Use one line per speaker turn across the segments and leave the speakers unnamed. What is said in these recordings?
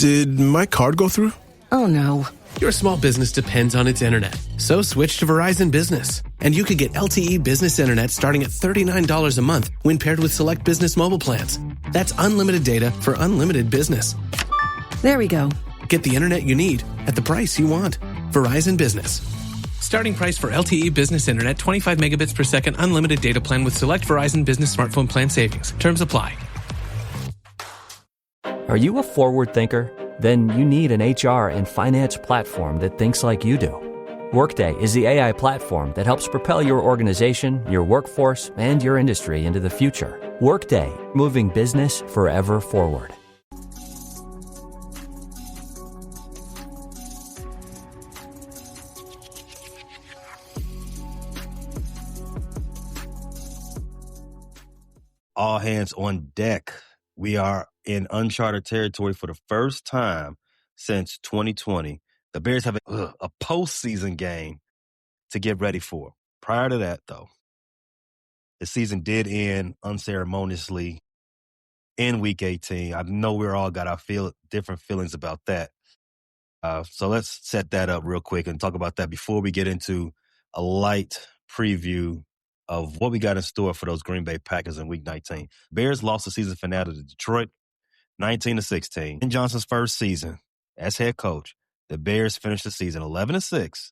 Did my card go through?
Oh, no.
Your small business depends on its internet. So switch to Verizon Business. And you could get LTE business internet starting at $39 a month when paired with select business mobile plans. That's unlimited data for unlimited business.
There we go.
Get the internet you need at the price you want. Verizon Business. Starting price for LTE business internet, 25 megabits per second, unlimited data plan with select Verizon Business smartphone plan savings. Terms apply.
Are you a forward thinker? Then you need an HR and finance platform that thinks like you do. Workday is the AI platform that helps propel your organization, your workforce, and your industry into the future. Workday, moving business forever forward.
All hands on deck. We are in uncharted territory for the first time since 2020. The Bears have a postseason game to get ready for. Prior to that, though, the season did end unceremoniously in Week 18. I know we're all got our different feelings about that. So let's set that up real quick and talk about that before we get into a light preview of what we got in store for those Green Bay Packers in Week 19. Bears lost the season finale to Detroit, 19-16. In Johnson's first season as head coach, the Bears finished the season 11-6.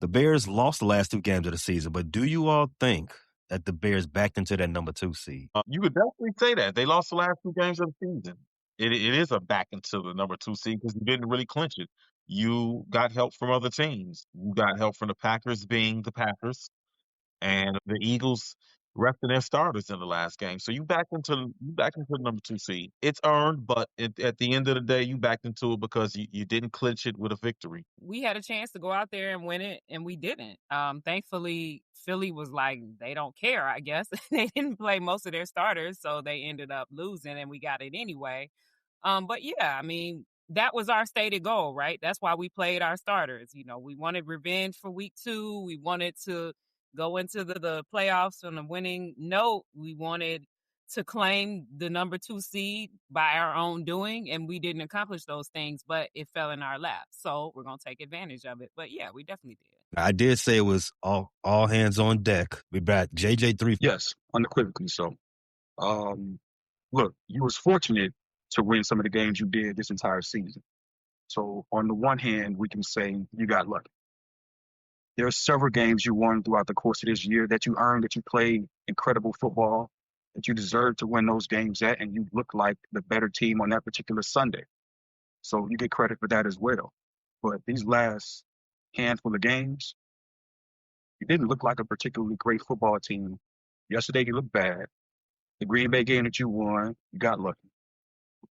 The Bears lost the last two games of the season, but do you all think that the Bears backed into that number 2 seed?
You could definitely say that. They lost the last two games of the season. It is a back into the number 2 seed because you didn't really clinch it. You got help from other teams. You got help from the Packers being the Packers, and the Eagles resting their starters in the last game. So you back into the number 2 seed. It's earned, but at the end of the day, you backed into it because you didn't clinch it with a victory.
We had a chance to go out there and win it, and we didn't. Thankfully, Philly was like, they don't care, I guess. They didn't play most of their starters, so they ended up losing, and we got it anyway. But yeah, I mean, that was our stated goal, right? That's why we played our starters. You know, we wanted revenge for Week 2. We wanted to go into the playoffs on a winning note. We wanted to claim the number 2 seed by our own doing, and we didn't accomplish those things, but it fell in our lap. So we're going to take advantage of it. But yeah, we definitely did.
I did say it was all hands on deck. We brought JJ3.
Yes, unequivocally so. Look, you was fortunate to win some of the games you did this entire season. So on the one hand, we can say you got lucky. There are several games you won throughout the course of this year that you earned, that you played incredible football, that you deserve to win those games at, and you look like the better team on that particular Sunday. So you get credit for that as well. But these last handful of games, you didn't look like a particularly great football team. Yesterday, you looked bad. The Green Bay game that you won, you got lucky.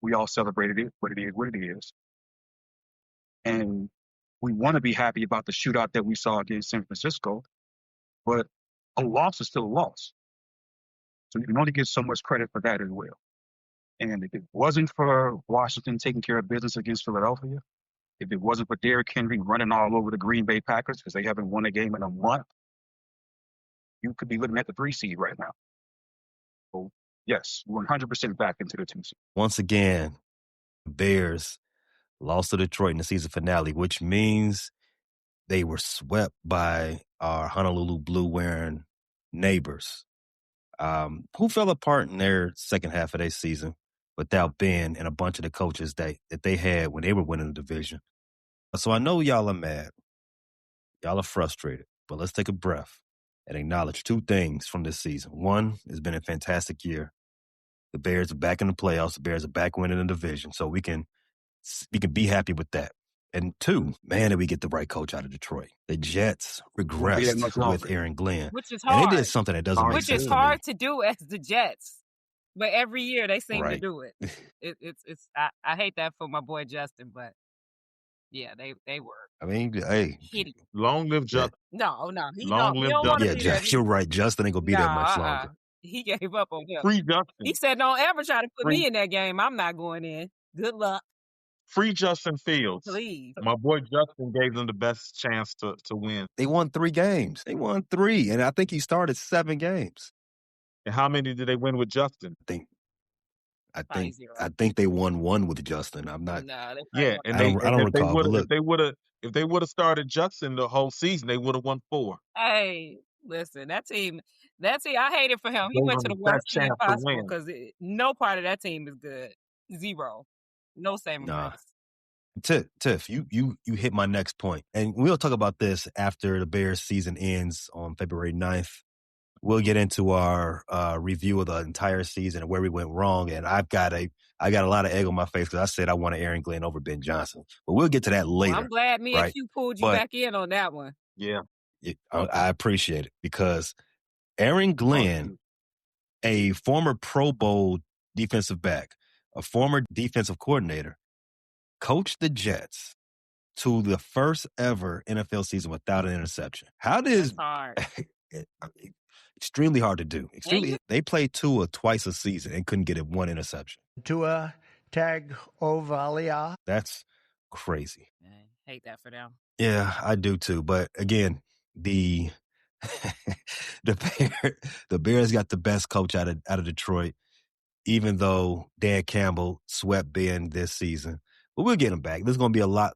We all celebrated it, but it is what it is. And we want to be happy about the shootout that we saw against San Francisco, but a loss is still a loss. So you can only get so much credit for that as well. And if it wasn't for Washington taking care of business against Philadelphia, if it wasn't for Derrick Henry running all over the Green Bay Packers because they haven't won a game in a month, you could be looking at the 3 seed right now. So yes, 100% back into the 2 seed.
Once again, Bears lost to Detroit in the season finale, which means they were swept by our Honolulu Blue-wearing neighbors, who fell apart in their second half of their season without Ben and a bunch of the coaches that they had when they were winning the division. So I know y'all are mad. Y'all are frustrated. But let's take a breath and acknowledge 2 things from this season. One, it's been a fantastic year. The Bears are back in the playoffs. The Bears are back winning the division. So we can be happy with that. And 2, man, did we get the right coach out of Detroit. The Jets regressed with Aaron Glenn.
Which is hard.
And they did something that doesn't make sense.
Which is hard to do as the Jets. But every year they seem to do it. I hate that for my boy Justin, but yeah, they were.
I mean, hey.
Hideous.
Long live Justin.
No. He
Long
don't
live
want to
Yeah,
be
Jeff,
there.
you're right. Justin ain't going to be there much longer.
He gave up on him.
Free Justin.
He said, don't ever try to put me in that game. I'm not going in. Good luck.
Free Justin Fields.
Please.
My boy Justin gave them the best chance to win.
They won 3 games. They won 3, and I think he started 7 games.
And how many did they win with Justin?
I think
Probably 0.
I think they won one with Justin. I'm not.
No, they probably
Yeah,
won.
and
I don't
if they
recall.
would
But look,
if they would have started Judson the whole season, they would have won 4.
Hey, listen, that team, I hated for him. He
Gave
went
them
to
the
the
best
worst team
chance to
possible
win.
because no part of that team is good. 0. No saving
nah.
grace.
Tiff, you hit my next point, and we'll talk about this after the Bears season ends on February 9th. We'll get into our review of the entire season and where we went wrong. And I got a lot of egg on my face because I said I wanted Aaron Glenn over Ben Johnson, but we'll get to that
Well,
later.
I'm glad me and
right?
Q pulled you
But
back in on that one.
Yeah.
I appreciate it because Aaron Glenn, a former Pro Bowl defensive back, a former defensive coordinator, coached the Jets to the first ever NFL season without an interception. How does
That's hard.
extremely hard to do. They played Tua twice a season and couldn't get it one interception.
Tua Tag Ovalia.
That's crazy.
I hate that for them.
Yeah, I do too. But again, the the Bears got the best coach out of Detroit, even though Dan Campbell swept Ben this season. But we'll get him back. There's gonna be a lot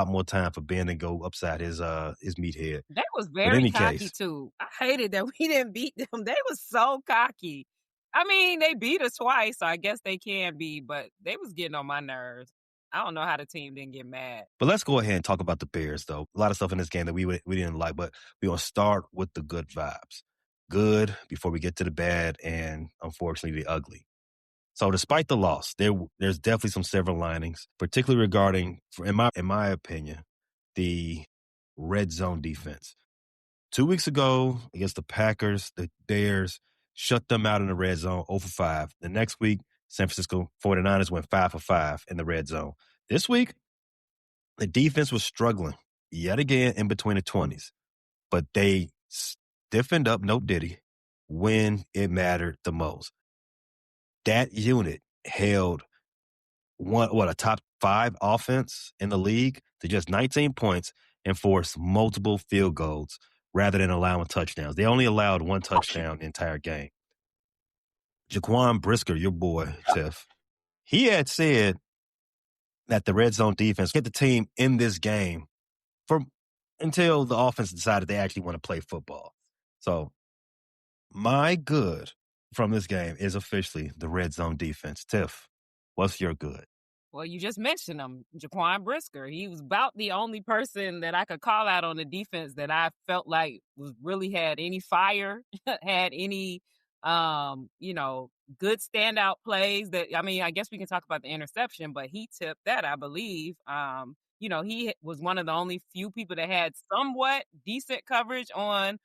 more time for Ben to go upside his meathead.
They was
in
very
any
cocky
case,
too. I hated that we didn't beat them. They was so cocky. I mean, they beat us twice, so I guess they can be, but they was getting on my nerves. I don't know how the team didn't get mad.
But let's go ahead and talk about the Bears, though. A lot of stuff in this game that we didn't like, but we're going to start with the good vibes. Good before we get to the bad and, unfortunately, the ugly. So despite the loss, there's definitely some silver linings, particularly regarding, in my opinion, the red zone defense. 2 weeks ago against the Packers, the Bears shut them out in the red zone 0 for 5. The next week, San Francisco 49ers went 5 for 5 in the red zone. This week, the defense was struggling yet again in between the 20s, but they stiffened up, no diddy, when it mattered the most. That unit held a top 5 offense in the league to just 19 points and forced multiple field goals rather than allowing touchdowns. They only allowed 1 touchdown the entire game. Jaquan Brisker, your boy, Tiff, he had said that the red zone defense get the team in this game until the offense decided they actually want to play football. So my good from this game is officially the red zone defense. Tiff, what's your good?
Well, you just mentioned him, Jaquan Brisker. He was about the only person that I could call out on the defense that I felt like really had any fire, had any, good standout plays. I guess we can talk about the interception, but he tipped that, I believe. He was one of the only few people that had somewhat decent coverage on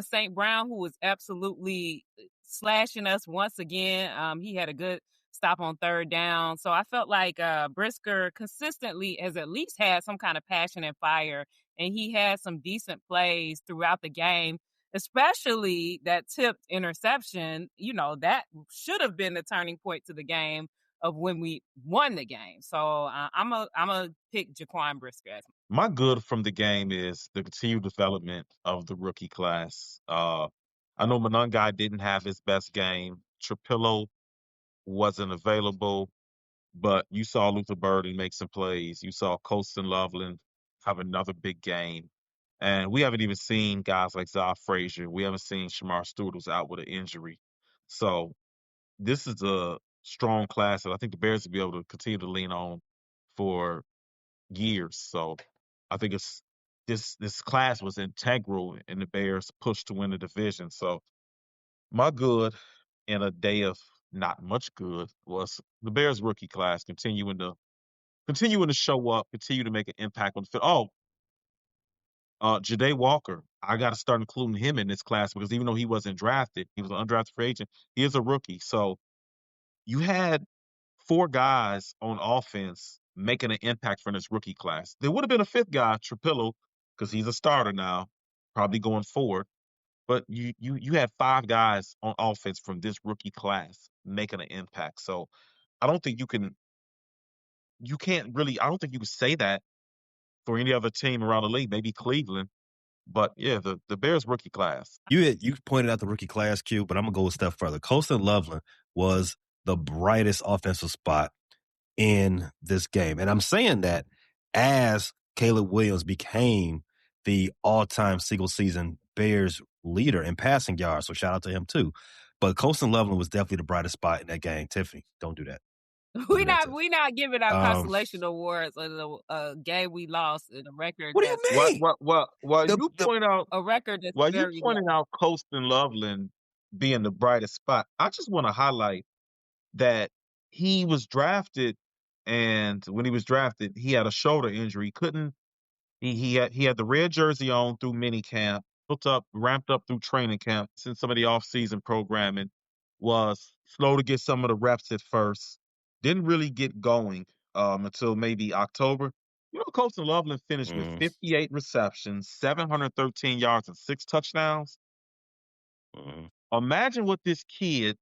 St. Brown, who was absolutely slashing us once again. He had a good stop on 3rd down. So I felt like Brisker consistently has at least had some kind of passion and fire, and he had some decent plays throughout the game, especially that tipped interception. That should have been the turning point to the game of when we won the game. So I'm a pick Jaquan Brisker.
My good from the game is the continued development of the rookie class. I know Monangai didn't have his best game. Trapillo wasn't available, but you saw Luther Burden make some plays. You saw Colston Loveland have another big game. And we haven't even seen guys like Zah Frazier. We haven't seen Shamar Stewart, who's out with an injury. So this is a strong class that I think the Bears will be able to continue to lean on for years. So I think this class was integral in the Bears' push to win the division. So my good in a day of not much good was the Bears rookie class continuing to show up, continue to make an impact on the field. Ja'Day Walker, I got to start including him in this class because even though he wasn't drafted, he was an undrafted free agent. He is a rookie, so you had 4 guys on offense making an impact from this rookie class. There would have been a 5th guy, Trapillo, because he's a starter now, probably going forward. But you had 5 guys on offense from this rookie class making an impact. So I don't think I don't think you can say that for any other team around the league, maybe Cleveland. But yeah, the Bears rookie class.
You pointed out the rookie class, Q, but I'm gonna go a step further. Colston Loveland was the brightest offensive spot in this game. And I'm saying that as Caleb Williams became the all-time single season Bears leader in passing yards. So shout out to him too. But Colston Loveland was definitely the brightest spot in that game. Tiffany, don't do that.
We not giving out
Um,
consolation awards on the game we lost and a record
What do you
that's
What
mean?
what what while
The,
you
the,
point out
a record that's
while you
very
pointing out Colston Loveland being the brightest spot, I just want to highlight that he was drafted, and when he was drafted, he had a shoulder injury. He couldn't he had the red jersey on through minicamp, ramped up through training camp. Since some of the offseason programming was slow to get some of the reps at first. Didn't really get going until maybe October. You know, Colston Loveland finished with
Mhm,
58 receptions, 713 yards, and 6 touchdowns.
mhm.
Imagine what this kid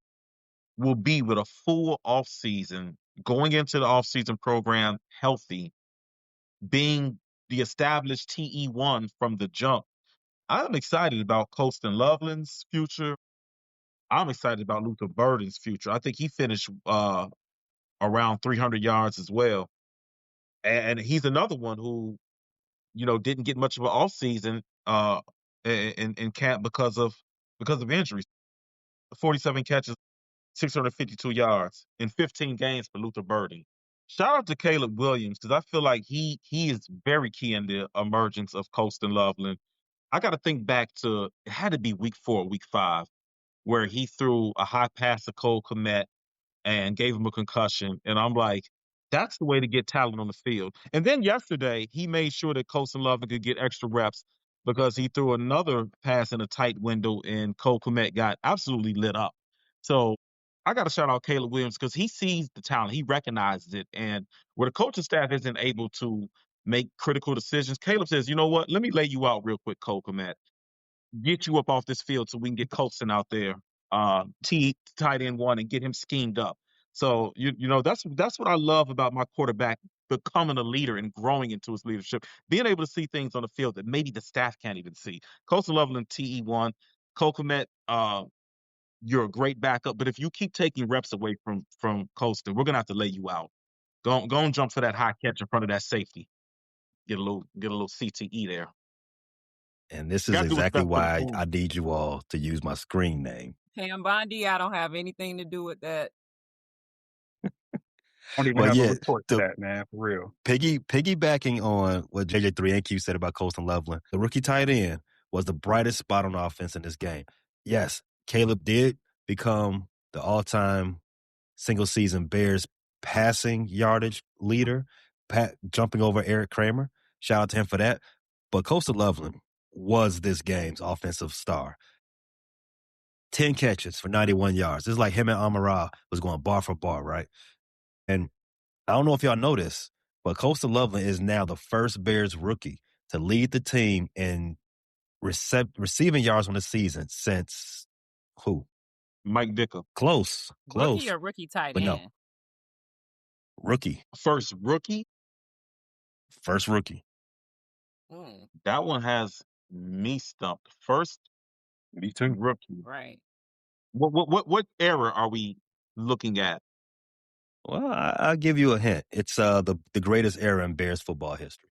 will be with a full offseason, going into the offseason program healthy, being the established TE1 from the jump. I'm excited about Colston Loveland's future. I'm excited about Luther Burden's future. I think he finished around 300 yards as well. And he's another one who, didn't get much of an offseason in camp because of injuries. 47 catches, 652 yards in 15 games for Luther Burden. Shout out to Caleb Williams because I feel like he is very key in the emergence of Colston Loveland. I got to think back to it had to be week 4, week 5, where he threw a high pass to Cole Kmet and gave him a concussion. And I'm like, that's the way to get talent on the field. And then yesterday, he made sure that Colston Loveland could get extra reps because he threw another pass in a tight window and Cole Kmet got absolutely lit up. So I got to shout out Caleb Williams because he sees the talent, he recognizes it. And where the coaching staff isn't able to make critical decisions, Caleb says, you know what? Let me lay you out real quick, Cole Kmet, get you up off this field so we can get Colston out there, tight end one, and get him schemed up. So that's what I love about my quarterback becoming a leader and growing into his leadership, being able to see things on the field that maybe the staff can't even see. Colston Loveland, TE1, Kokomet, you're a great backup, but if you keep taking reps away from Colston, we're gonna have to lay you out. Go and jump for that high catch in front of that safety. Get a little CTE there.
And this is
Got to do what's
exactly
best for the
why
team.
I need you all to use my screen name.
Pam Bondi. I don't have anything to do with that.
Don't even
Well,
have a
yeah,
report for
the
that, man. For real.
piggybacking on what JJ3 and Q said about Colston Loveland, the rookie tight end was the brightest spot on offense in this game. Yes, Caleb did become the all-time single season Bears passing yardage leader, jumping over Eric Kramer. Shout out to him for that. But Colston Loveland was this game's offensive star. 10 catches for 91 yards. It's like him and Amara was going bar for bar, right? And I don't know if y'all know this, but Colston Loveland is now the first Bears rookie to lead the team in receiving yards on the season since who?
Mike Dicker.
Close.
Rookie or rookie tight
But no,
end?
rookie.
First rookie.
First rookie.
That one has me stumped. First
Me too.
rookie.
Right.
What era are we looking at?
Well, I'll give you a hint. It's the greatest era in Bears football history.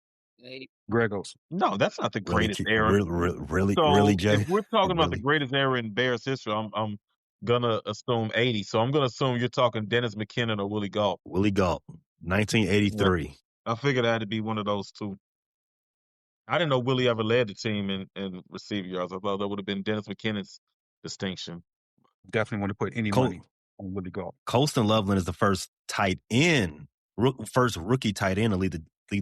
Greg Olson.
No, that's not the
Really,
greatest era.
really,
So if
Jay?
we're talking about the
Really?
greatest era in Bears history, I'm gonna assume 80. So I'm gonna assume you're talking Dennis McKinnon or Willie Gault.
Willie Gault,
Yeah,
1983.
I figured that had to be one of those two. I didn't know Willie ever led the team in receiving yards. I thought that would have been Dennis McKinnon's distinction.
Definitely want to put any
Col-
money on Willie Gault.
Colston Loveland is the first first rookie tight end to lead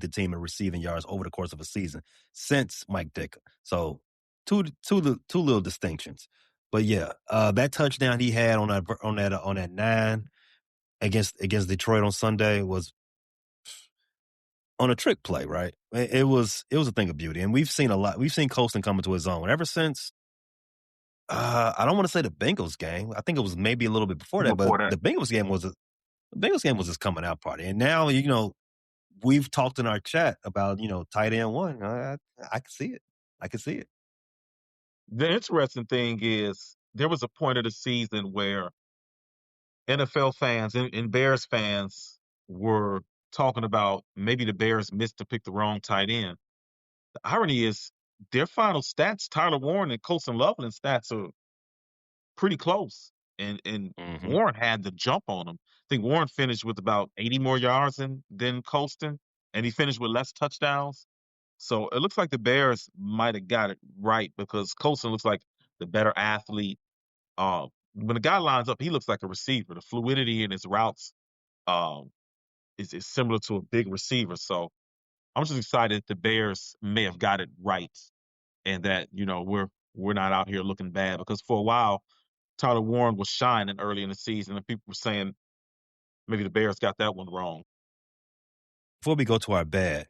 the team in receiving yards over the course of a season since Mike Dicker. So two little distinctions. But yeah, that touchdown he had on that 9 against Detroit on Sunday was on a trick play, right? It was a thing of beauty, and we've seen a lot. We've seen Colston come into his own ever since. I don't want to say the Bengals game. I think it was maybe a little bit before that, but the Bengals game was his coming out party. And now, we've talked in our chat about, tight end one. I can see it. I can see it.
The interesting thing is there was a point of the season where NFL fans and Bears fans were talking about maybe the Bears missed to pick the wrong tight end. The irony is their final stats, Tyler Warren and Colson Loveland's stats are pretty close. And
Hmm.
Warren had the jump on him. I think Warren finished with about 80 more yards than Colston, and he finished with less touchdowns. So it looks like the Bears might have got it right because Colson looks like the better athlete. When the guy lines up, he looks like a receiver. The fluidity in his routes um, is similar to a big receiver. So I'm just excited that the Bears may have got it right, and that we're not out here looking bad because for a while Tyler Warren was shining early in the season, and people were saying maybe the Bears got that one wrong.
Before we go to our bad,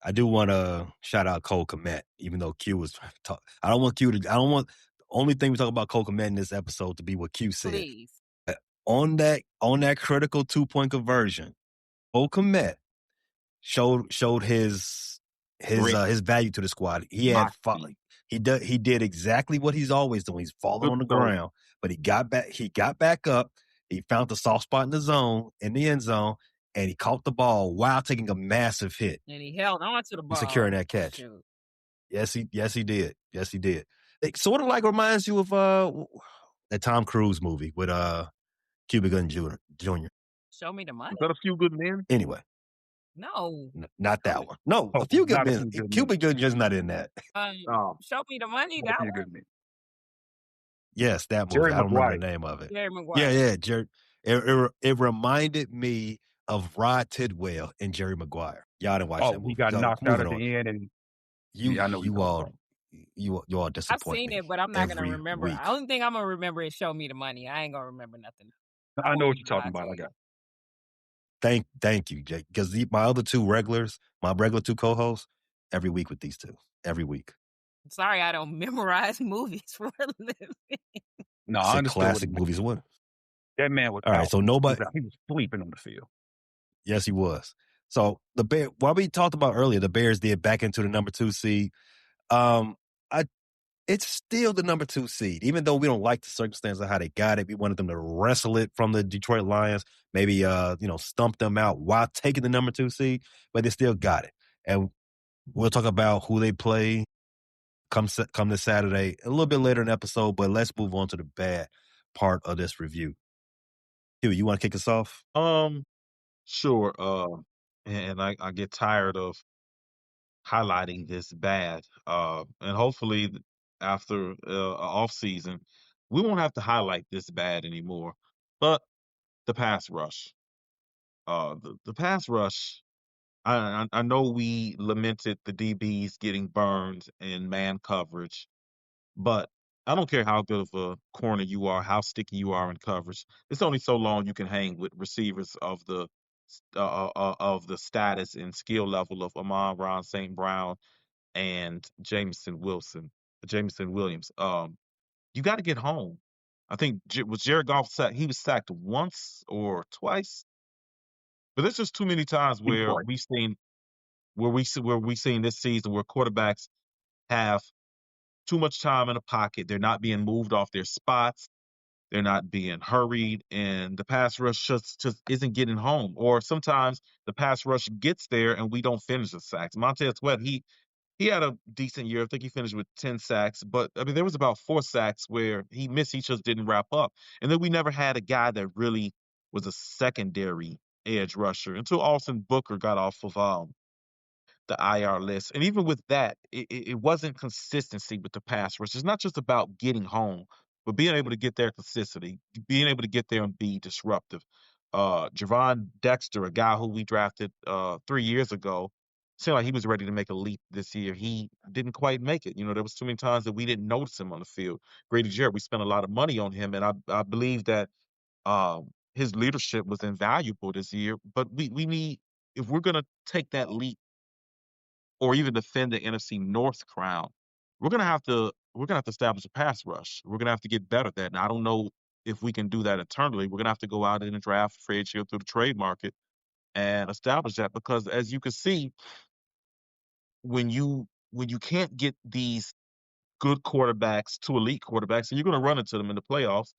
I do want to shout out Cole Kmet, even though Q was talk. I don't want the only thing we talk about Cole Kmet in this episode to be what Q said.
Please.
On that critical 2-point conversion, Cole Kmet showed his value to the squad. He had he did exactly what he's always doing. He's falling on the ground, but he got back up. He found the soft spot in the end zone, and he caught the ball while taking a massive hit.
And he held on to the ball.
Securing that catch.
Shoot.
Yes, he did. Yes, he did. It sort of like reminds you of that Tom Cruise movie with Cuba Gooding Jr.
Show Me the Money.
Is that A Few Good Men?
Anyway.
No.
Not that one. No, A Few Good Men. Cuba Gooding's not in that.
Show Me the Money, that one?
Yes, that movie. I don't remember the name of it.
Jerry Maguire.
Yeah, Jerry. It reminded me of Rod Tidwell and Jerry Maguire. Y'all didn't watch that movie.
He got knocked out at the end, and
you all disappointed.
I've seen it, but I'm not gonna remember. The only thing I'm gonna remember is Show Me the Money. I ain't gonna remember nothing.
I know what you're talking about. I got it.
Thank you, Jake. Because my other two regulars, my regular two co-hosts, every week with these two. Every week.
Sorry, I don't memorize movies for a living.
No, I understand
classic movies. What?
That man was
all right. So nobody.
He was sleeping on the field.
Yes, he was. So the Bear. What we talked about earlier, the Bears did back into the number 2 seed. It's still the number 2 seed, even though we don't like the circumstance of how they got it. We wanted them to wrestle it from the Detroit Lions, maybe stump them out while taking the number 2 seed, but they still got it. And we'll talk about who they play come this Saturday a little bit later in the episode. But let's move on to the bad part of this review. Hugh, you want to kick us off?
Sure. And I get tired of highlighting this bad. And hopefully after off season, we won't have to highlight this bad anymore. But the pass rush. The pass rush. I know we lamented the DBs getting burned in man coverage, but I don't care how good of a corner you are, how sticky you are in coverage. It's only so long you can hang with receivers of the status and skill level of Amon-Ra St. Brown and Jameson Williams. You got to get home. I think was Jared Goff sacked. He was sacked once or twice, but there's just too many times where we've seen this season where quarterbacks have too much time in the pocket. They're not being moved off their spots. They're not being hurried, and the pass rush just isn't getting home. Or sometimes the pass rush gets there and we don't finish the sacks. Montez Sweat, he had a decent year. I think he finished with 10 sacks, but I mean there was about 4 sacks where he missed. He just didn't wrap up. And then we never had a guy that really was a secondary edge rusher until Austin Booker got off of the IR list. And even with that, it wasn't consistency with the pass rush. It's not just about getting home, but being able to get there consistently, being able to get there and be disruptive. Javon Dexter, a guy who we drafted 3 years ago, seemed like he was ready to make a leap this year. He didn't quite make it. There was too many times that we didn't notice him on the field. Grady Jarrett, we spent a lot of money on him, and I believe that his leadership was invaluable this year. But we need, if we're going to take that leap or even defend the NFC North crown, we're gonna have to establish a pass rush. We're gonna have to get better at that. And I don't know if we can do that internally. We're gonna have to go out in a draft, free agent through the trade market, and establish that. Because as you can see, when you can't get these good quarterbacks to elite quarterbacks, and you're gonna run into them in the playoffs,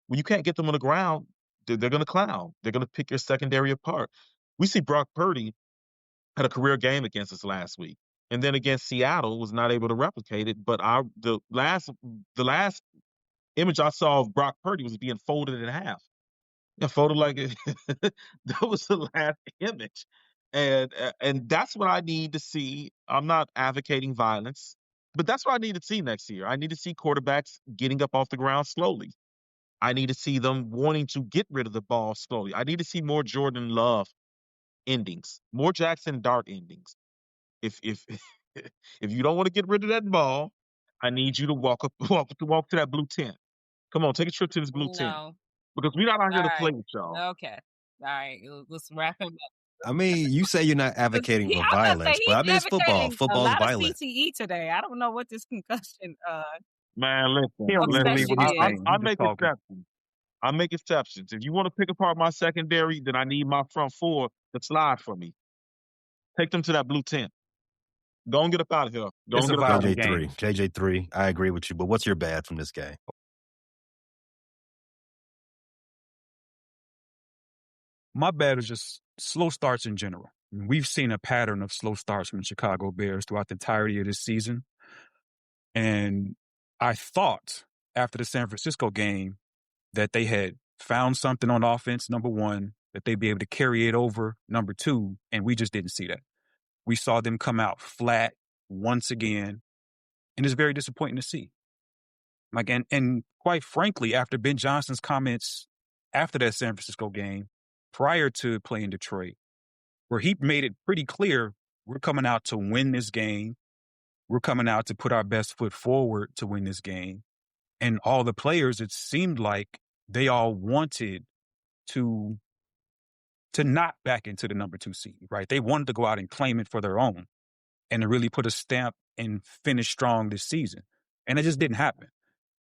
when you can't get them on the ground, they're going to clown. They're going to pick your secondary apart. We see Brock Purdy had a career game against us last week, and then against Seattle was not able to replicate it. But the last image I saw of Brock Purdy was being folded in half. Yeah, folded like it. That was the last image, and that's what I need to see. I'm not advocating violence, but that's what I need to see next year. I need to see quarterbacks getting up off the ground slowly. I need to see them wanting to get rid of the ball slowly. I need to see more Jordan Love endings, more Jackson Dart endings. If if you don't want to get rid of that ball, I need you to walk to that blue tent. Come on, take a trip to this blue tent
No.
because we're not out
All
here to
right.
play with y'all.
Okay. All right. Let's wrap him up.
I mean, you say you're not advocating for
I'm about to say
violence, but I mean,
he's
it's football.
advocating a
Football's
lot of
violent.
CTE today. I don't know what this concussion
Man,
He don't even believe
listen.
what
obsession
he's
I,
is.
saying.
I, I
He's just
make
talking.
exceptions. I make exceptions. If you want to pick apart my secondary, then I need my front four to slide for me. Take them to that blue tent. Go and get up out of here. Go
It's
and
a
get up out of
violent
here.
JJ3.
game.
JJ3, I agree with you, but what's your bad from this game?
My bad is just slow starts in general. We've seen a pattern of slow starts from the Chicago Bears throughout the entirety of this season. And I thought after the San Francisco game that they had found something on offense, number one, that they'd be able to carry it over, number two, and we just didn't see that. We saw them come out flat once again, and it's very disappointing to see. Like, and quite frankly, after Ben Johnson's comments after that San Francisco game, prior to playing Detroit, where he made it pretty clear we're coming out to win this game. We're coming out to put our best foot forward to win this game. And all the players, it seemed like they all wanted to not back into the number 2 seed, right? They wanted to go out and claim it for their own and to really put a stamp and finish strong this season. And it just didn't happen.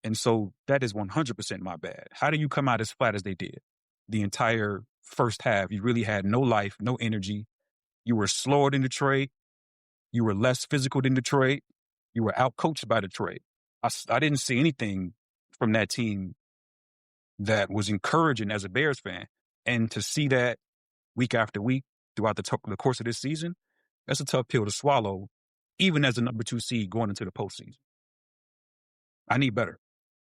And so that is 100% my bad. How do you come out as flat as they did? The entire first half, you really had no life, no energy. You were slower than Detroit. You were less physical than Detroit. You were outcoached by Detroit. I didn't see anything from that team that was encouraging as a Bears fan. And to see that week after week throughout the course of this season, that's a tough pill to swallow, even as a number 2 seed going into the postseason. I need better,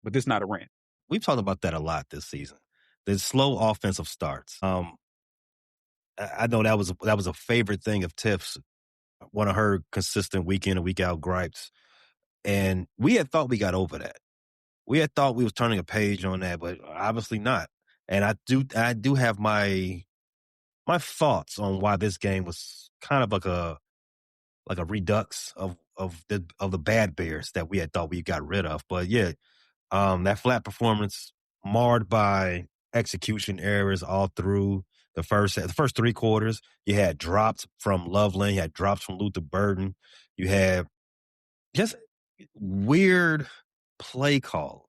but this is not a rant.
We've talked about that a lot this season. The slow offensive starts. I know that was a favorite thing of Tiff's, one of her consistent week in and week out gripes. And we had thought we got over that. We had thought we was turning a page on that, but obviously not. And I do have my thoughts on why this game was kind of like a redux of the bad Bears that we had thought we got rid of. But yeah, that flat performance marred by execution errors all through the first 3 quarters. You had drops from Loveland, you had drops from Luther Burden, you had just weird play calls.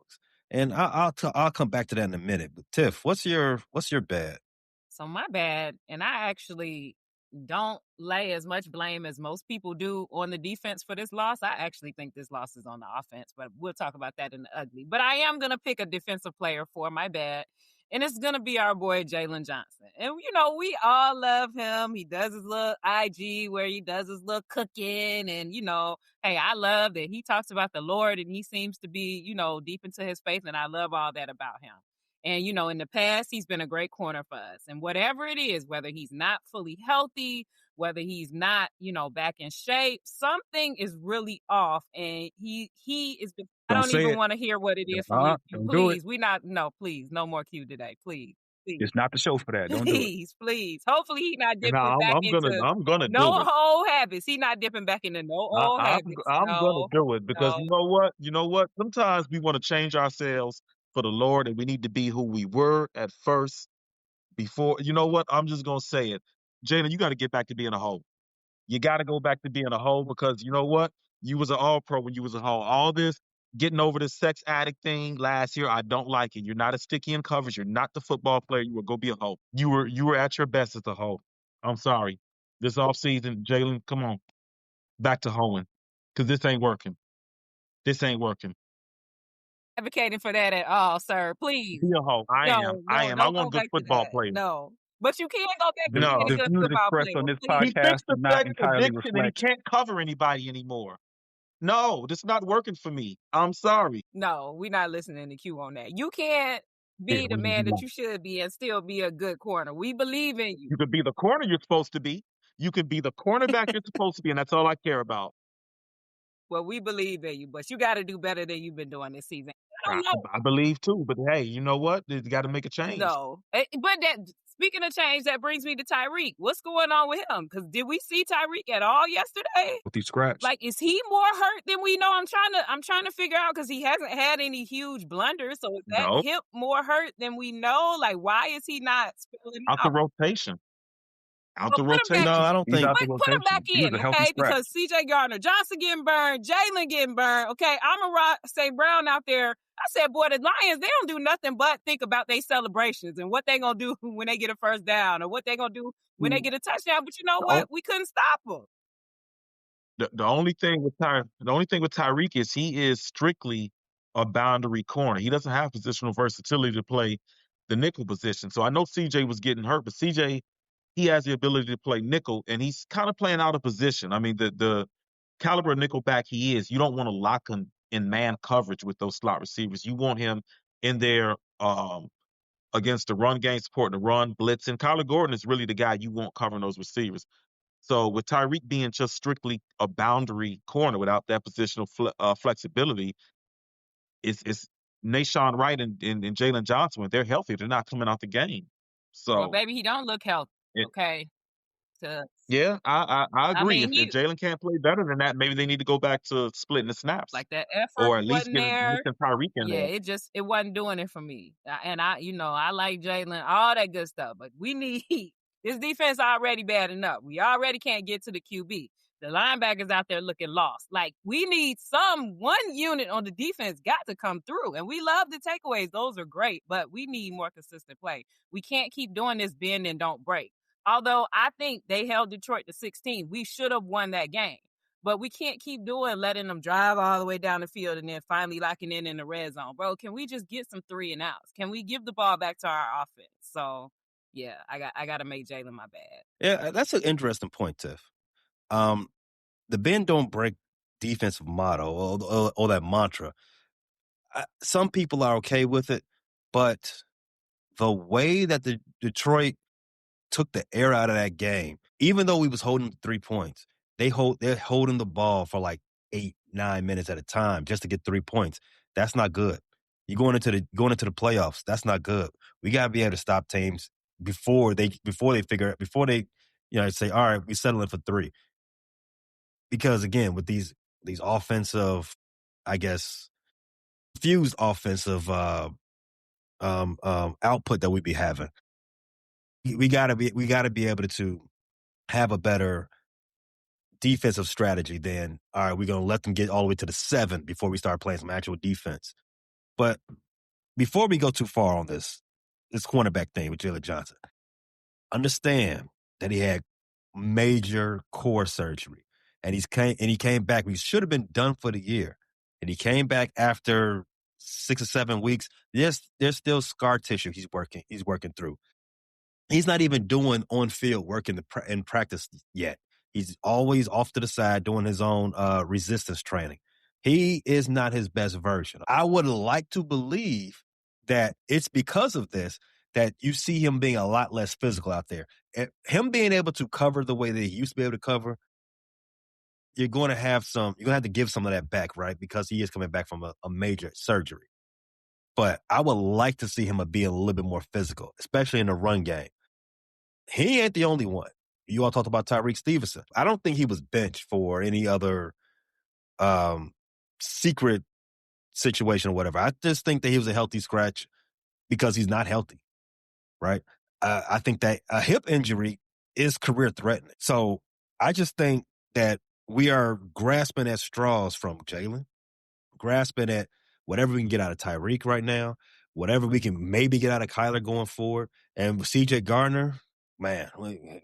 And I'll come back to that in a minute. But Tiff, what's your bad?
So my bad, and I actually don't lay as much blame as most people do on the defense for this loss. I actually think this loss is on the offense, but we'll talk about that in the ugly. But I am going to pick a defensive player for my bad, and it's going to be our boy Jalen Johnson. And, we all love him. He does his little IG where he does his little cooking, and, hey, I love that he talks about the Lord, and he seems to be, deep into his faith, and I love all that about him. And, in the past, he's been a great corner for us. And whatever it is, whether he's not fully healthy, whether he's not, back in shape, something is really off. And he is, I
Don't
don't
say
even
it.
want to hear what it is from you.
Don't do it.
Please, please, no more Q today. Please.
It's not the show for that. Don't do it.
Please. Hopefully he's not
No,
dipping back into
I'm gonna
no
do it.
old habits. He's not dipping back into no old habits.
I'm gonna
No,
do it because
no.
you know what? You know what? Sometimes we want to change ourselves for the Lord, and we need to be who we were at first. Before, you know what? I'm just gonna say it, Jalen. You got to get back to being a hoe. You got to go back to being a hoe because you know what? You was an all pro when you was a hoe. All this getting over the sex addict thing last year, I don't like it. You're not a sticky in coverage. You're not the football player. You will go be a hoe. You were at your best as a hoe. I'm sorry. This off season, Jalen, come on, back to hoeing because this ain't working. This ain't working.
advocating for that at all, sir. Please.
Be a hoe. I am. I am. I
Don't go
want good
back to
football
that.
players.
No. But you can't go back to
The,
being
No.
a
the
good
views
football
expressed
player.
on this
Please.
He
podcast
fixed
do
the
not
sex
entirely
addiction and he
reflect.
can't cover anybody anymore. No, this is not working for me. I'm sorry.
No, we're not listening to Q on that. You can't
Yeah,
be the man that you should be and still be a good corner. We believe in you.
You could be the corner you're supposed to be. You could be the cornerback you're supposed to be, and that's all I care about.
Well, we believe in you, but you got to do better than you've been doing this season. I
I,
don't know.
I believe too, but hey, you know what? You got to make a change.
No. But that speaking of change, that brings me to Tyreek. What's going on with him? Because did we see Tyreek at all yesterday?
with these scratch.
Like, is he more hurt than we know? I'm trying to figure out because he hasn't had any huge blunders. So is that
No,
hip more hurt than we know? Like, why is he not spilling
out the
out?
rotation. Out
Well,
the
put him back
rotation.
No, I don't
He's
think.
out the
Put him back
rotation. He was
in,
a healthy
okay?
scratch.
Because C.J. Gardner-Johnson getting burned, Jalen getting burned, okay? Amon-Ra St. Brown out there. I said, boy, the Lions, they don't do nothing but think about their celebrations and what they going to do when they get a first down or what they going to do when they get a touchdown. But you know what? We couldn't stop them.
The only thing with Tyreek is he is strictly a boundary corner. He doesn't have positional versatility to play the nickel position. So I know CJ was getting hurt, but CJ, he has the ability to play nickel, and he's kind of playing out of position. I mean, the caliber of nickel back he is, you don't want to lock him in man coverage with those slot receivers. You want him in there against the run game, supporting the run, blitzing. Kyler Gordon is really the guy you want covering those receivers. So with Tyreek being just strictly a boundary corner without that positional flexibility, it's Nashawn Wright and Jalen Johnson, when they're healthy, they're not coming out the game.
Well,
So
baby, he don't look healthy,
it,
okay?
yeah, I agree.
mean,
If Jalen can't play better than that, maybe they need to go back to splitting the snaps,
like that effort
or at least
wasn't there.
mixing Tyreek in
Yeah,
there.
it wasn't doing it for me. And I like Jalen, all that good stuff, but we need this defense already bad enough. We already can't get to the QB. The linebackers out there looking lost. Like, we need one unit on the defense got to come through. And we love the takeaways. Those are great, but we need more consistent play. We can't keep doing this bend and don't break. Although I think they held Detroit to 16. We should have won that game. But we can't keep letting them drive all the way down the field and then finally locking in the red zone. Bro, can we just get some 3 and outs? Can we give the ball back to our offense? So, yeah, I got to make Jalen my bad.
Yeah, that's an interesting point, Tiff. The bend don't break defensive motto or that mantra. Some people are okay with it, but the way that the Detroit took the air out of that game, even though we was holding 3 points, they're holding the ball for like 8-9 minutes at a time just to get 3 points. That's not good. You're going into the playoffs. That's not good. We gotta be able to stop teams before they say, all right, we're settling for 3. Because again, with these offensive, I guess, fused offensive output that we be having, we gotta be able to have a better defensive strategy than, all right, we're gonna let them get all the way to the 7 before we start playing some actual defense. But before we go too far on this cornerback thing with Jalen Johnson, understand that he had major core surgery. And he came back. We should have been done for the year. And he came back after 6 or 7 weeks. There's still scar tissue he's working through. He's not even doing on-field work in practice yet. He's always off to the side doing his own resistance training. He is not his best version. I would like to believe that it's because of this that you see him being a lot less physical out there. And him being able to cover the way that he used to be able to cover, you're going to have to give some of that back, right? Because he is coming back from a major surgery. But I would like to see him be a little bit more physical, especially in the run game. He ain't the only one. You all talked about Tyreek Stevenson. I don't think he was benched for any other secret situation or whatever. I just think that he was a healthy scratch because he's not healthy, right? I think that a hip injury is career threatening. So I just think that we are grasping at straws from Jalen, grasping at whatever we can get out of Tyreek right now, whatever we can maybe get out of Kyler going forward. And C.J. Gardner, man,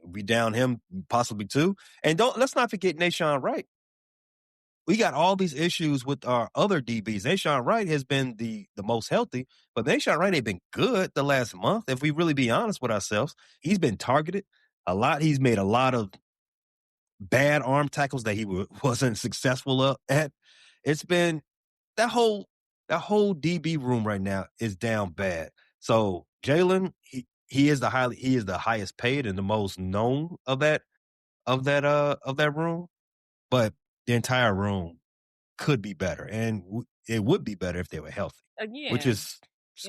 we down him possibly too. And let's not forget Nashawn Wright. we got all these issues with our other DBs. Nashawn Wright has been the most healthy, but Nashawn Wright ain't been good the last month. If we really be honest with ourselves, he's been targeted a lot. He's made a lot of bad arm tackles that he wasn't successful at. It's been that whole DB room right now is down bad. So Jalen, he is the highest paid and the most known of that room, but the entire room could be better, and it would be better if they were healthy, which
Again,
is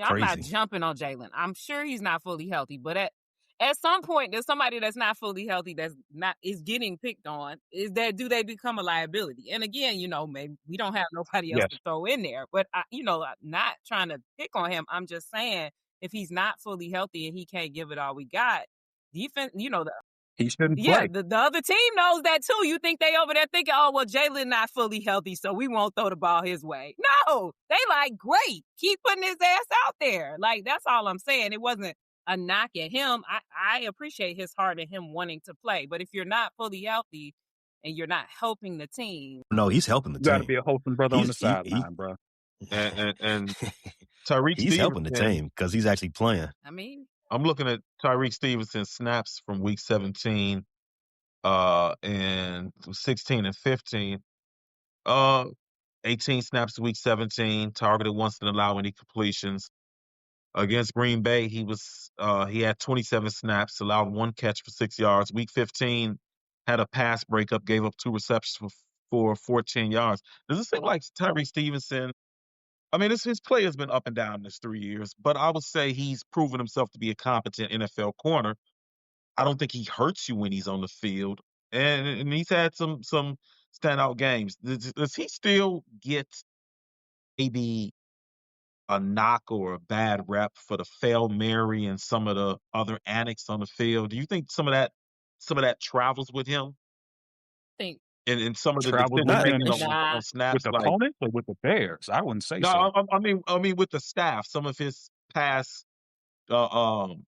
I'm not
crazy.
jumping on Jalen. I'm sure he's not fully healthy, but at some point, there's somebody that's not fully healthy is getting picked on. Do they become a liability? And again, maybe we don't have nobody else
Yes.
to throw in there. But I'm not trying to pick on him. I'm just saying if he's not fully healthy and he can't give it all we got, defense,
He shouldn't
yeah,
play.
the other team knows that too. You think they over there thinking, oh, well, Jalen not fully healthy, so we won't throw the ball his way. No, they like, great, keep putting his ass out there. Like, that's all I'm saying. It wasn't a knock at him. I appreciate his heart and him wanting to play. But if you're not fully healthy and you're not helping the team.
No, he's helping the
You got to
team.
be a wholesome brother on the sideline, bro.
And Tyreek
he's helping the
Stevenson,
team because he's actually playing.
I mean,
I'm looking at Tyreek Stevenson's snaps from week 17 and 16 and 15. 18 snaps week 17, targeted once, didn't allow any completions. Against Green Bay, he had 27 snaps, allowed one catch for 6 yards. Week 15 had a pass breakup, gave up 2 receptions for 14 yards. Does it seem like Tyreek Stevenson? I mean, his play has been up and down this 3 years, but I would say he's proven himself to be a competent NFL corner. I don't think he hurts you when he's on the field, and he's had some standout games. Does he still get maybe a knock or a bad rep for the fail Mary and some of the other antics on the field? Do you think some of that travels with him
I think
and some of the
Travels
decision
Not
with
making
him
on
with
snaps? Like,
opponents or with the Bears? I wouldn't say
no,
so.
I mean with the staff, some of his past, uh, um,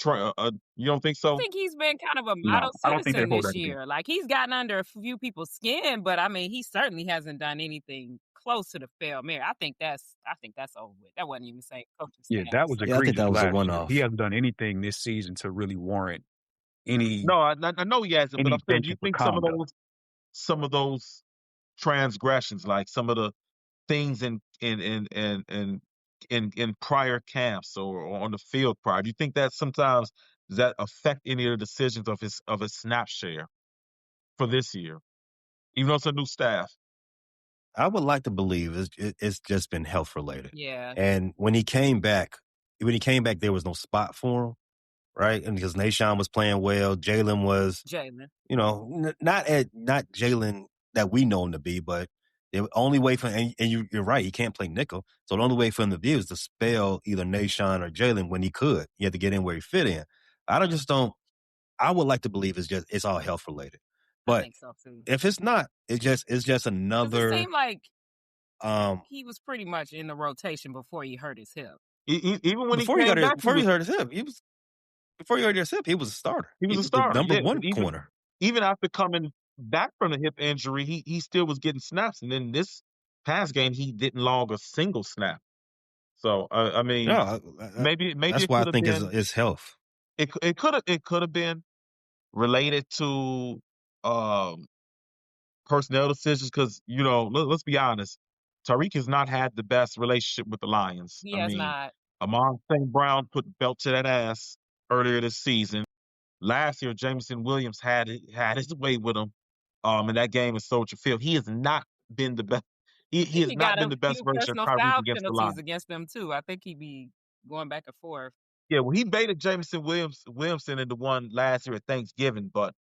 you don't think
I
so?
think he's been kind of a
No,
model
I don't think they
citizen
hold
this
that against.
year. Like, he's gotten under a few people's skin, but I mean, he certainly hasn't done anything close to the fail Mary. I think that's over with. That wasn't even saying coaching
Yeah,
staff.
that was
So
yeah, I think
egregious
that was a
last year. He
one-off.
hasn't done anything this season to really warrant any
No, I know he hasn't, but I'm saying, do you
benching for
think
conduct.
some of those transgressions, like some of the things in prior camps or on the field prior, do you think that sometimes does that affect any of the decisions of his snap share for this year, even though it's a new staff?
I would like to believe it's just been health related.
yeah,
And when he came back, there was no spot for him, right? And because Nashawn was playing well, Jalen was,
Jalen.
not Jalen that we know him to be, but the only way for you're right, he can't play nickel. So the only way for him to be is to spell either Nashawn or Jalen when he could. He had to get in where he fit in. I would like to believe it's all health related.
I
But
think so too.
if it's not, it's just
'Cause it
another
seemed like
um
he was pretty much in the rotation before he hurt his hip.
Even when he
before he
came back,
before he hurt his hip, he was a starter.
he was
He
a
was the
starter.
number
Yeah,
one corner.
even after coming back from the hip injury, he still was getting snaps. And then this past game, he didn't log a single snap. So I mean,
No,
maybe
that's
it
why I
could have
think
been
it's health.
it could have been related to um, personnel decisions because let's be honest, Tariq has not had the best relationship with the Lions.
He
I
has
mean,
not.
Amon St. Brown put belt to that ass earlier this season. Last year, Jameson Williams had his way with him. In that game in Soldier Field, he has not been the best.
I
He
think
has
he
not
got
been
a
the best
few
version of
personal
Tyreek
foul
against the
penalties
Lions.
against them too. I think he'd be going back and forth.
Yeah, well, he baited Jameson Williamson into one last year at Thanksgiving, but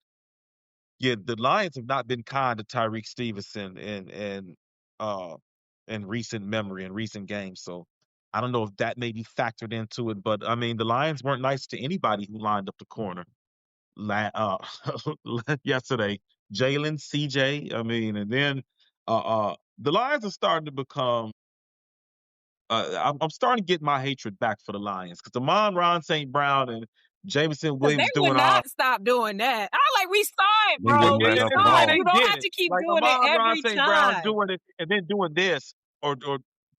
yeah, the Lions have not been kind to Tyreek Stevenson uh in recent memory in recent games. So I don't know if that may be factored into it, but I mean the Lions weren't nice to anybody who lined up the corner uh, yesterday. Jalen, CJ, I mean, and then the Lions are starting to become. I'm starting to get my hatred back for the Lions because Amon Ron St. Brown and Jameson
Because they
Williams
would
doing all.
not stop doing that. I like, we saw it,
They
bro.
wouldn't
We
let it off the
saw it.
ball.
You
They
don't
did
have
it.
to keep
Like
doing it
Amon
every
St. Brown
time.
doing it and then doing this or
Yeah,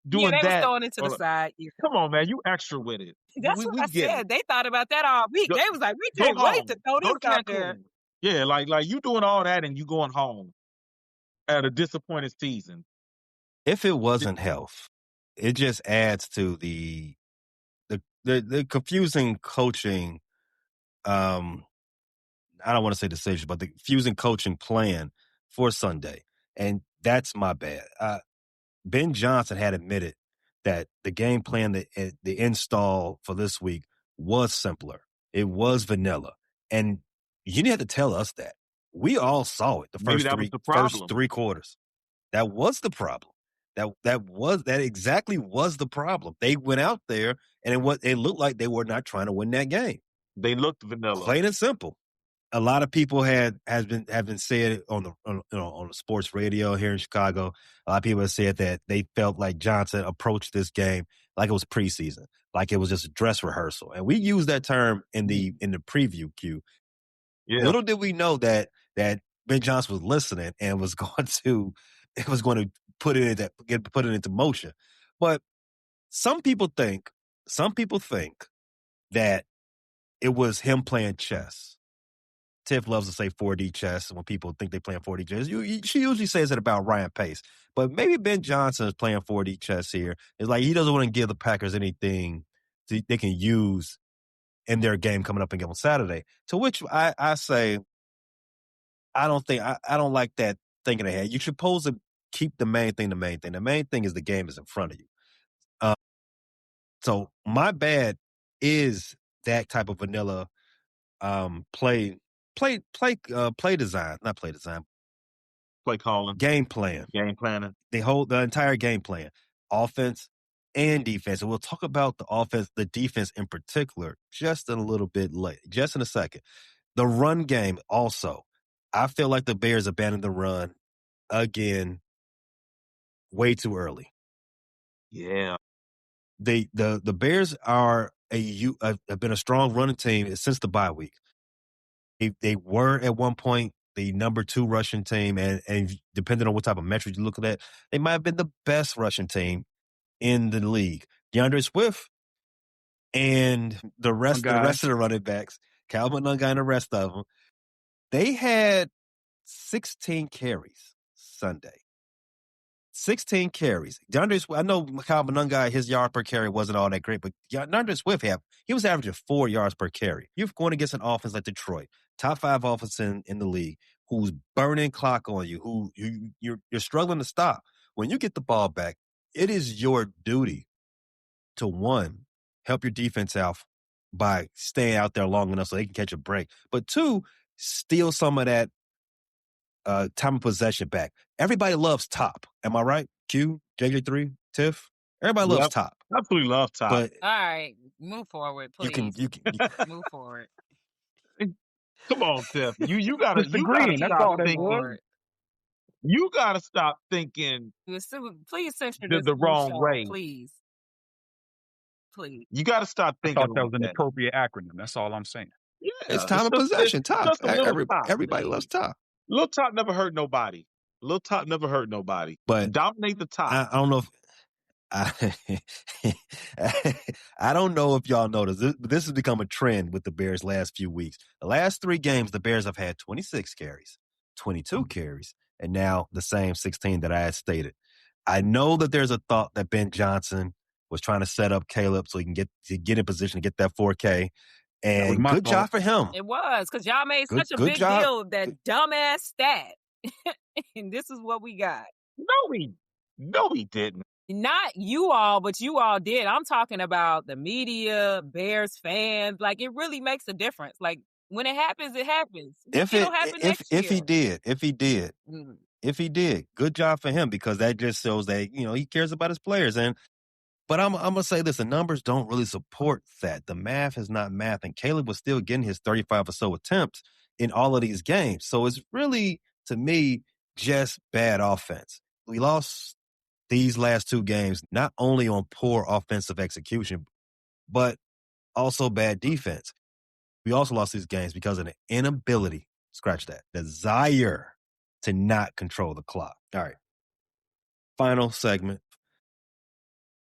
doing
they was
that.
throwing it to the side. Yeah.
Come on, man. You extra with it.
That's what
We
I
get it.
said. They thought about that all week.
Go,
They was like, we
go
can't wait
home.
to throw
Go
this
to
out there.
Cancun. Yeah, like you doing all that and you going home at a disappointed season.
If it wasn't health, it just adds to the confusing coaching. I don't want to say decision, but the confusing coaching plan for Sunday, and that's my bad. Ben Johnson had admitted that the game plan, the install for this week was simpler. It was vanilla, and you didn't have to tell us that. We all saw it. The
Maybe that was the
first
problem.
3 quarters. That was the problem. That exactly was the problem. They went out there and it looked like they were not trying to win that game.
They looked vanilla.
Plain and simple. A lot of people have been said on the sports radio here in Chicago. A lot of people have said that they felt like Johnson approached this game like it was preseason, like it was just a dress rehearsal. And we used that term in the preview queue.
Yeah.
Little did we know that Ben Johnson was listening and was going to put it into motion. But some people think that it was him playing chess. Tiff loves to say 4D chess when people think they're playing 4D chess. She usually says it about Ryan Pace. But maybe Ben Johnson is playing 4D chess here. It's like he doesn't want to give the Packers anything they can use in their game coming up again on Saturday. To which I say, I don't like that thinking ahead. You're supposed to keep the main thing the main thing. The main thing is the game is in front of you. So my bad is that type of vanilla play design, not play design,
play calling,
game plan,
game planning.
They hold the entire game plan, offense and defense. And we'll talk about the defense in particular, just in a little bit late, just in a second. The run game also. I feel like the Bears abandoned the run again way too early.
Yeah.
The Bears have been a strong running team since the bye week. They were at one point the number 2 rushing team, and depending on what type of metric you look at, they might have been the best rushing team in the league. DeAndre Swift and the rest of the running backs, Calvin Nungai and the rest of them, they had 16 carries Sunday. 16 carries. DeAndre Swift, I know Calvin Nungai, his yard per carry wasn't all that great, but DeAndre Swift, he was averaging 4 yards per carry. You're going against an offense like Detroit, top 5 offense in the league, who's burning clock on you, who you're struggling to stop. When you get the ball back, it is your duty to, 1, help your defense out by staying out there long enough so they can catch a break. But 2, steal some of that time of possession back. Everybody loves top. Am I right? Q, JJ3, Tiff? Everybody loves top.
Absolutely love top.
But
all right, move forward, please.
You can
move forward.
Come on, Tiff. You gotta
Disagreeing. That's all that was.
You gotta stop thinking.
Please censor
the wrong
show,
way.
please.
You gotta stop
I
thinking.
thought that was an appropriate acronym. That's all I'm saying.
Yeah,
it's time of possession. Top.
Just a little top.
Everybody loves top.
Little top never hurt nobody. But dominate the top.
I don't know if I don't know if y'all noticed. This has become a trend with the Bears last few weeks. The last 3 games, the Bears have had 26 carries, 22 carries, and now the same 16 that I had stated. I know that there's a thought that Ben Johnson was trying to set up Caleb so he can get in position to get that 4K. And good job for him.
It was, because y'all made such a big deal of that dumbass stat. And this is what we got.
No, we didn't.
Not you all, but you all did. I'm talking about the media, Bears fans. Like, it really makes a difference. Like, when it happens, it happens. If
he did, good job for him, because that just shows that, he cares about his players. But I'm going to say this, the numbers don't really support that. The math is not math, and Caleb was still getting his 35 or so attempts in all of these games. So it's really, to me, just bad offense. We lost these last 2 games, not only on poor offensive execution, but also bad defense. we also lost these games because of an inability, scratch that, desire to not control the clock. All right. Final segment.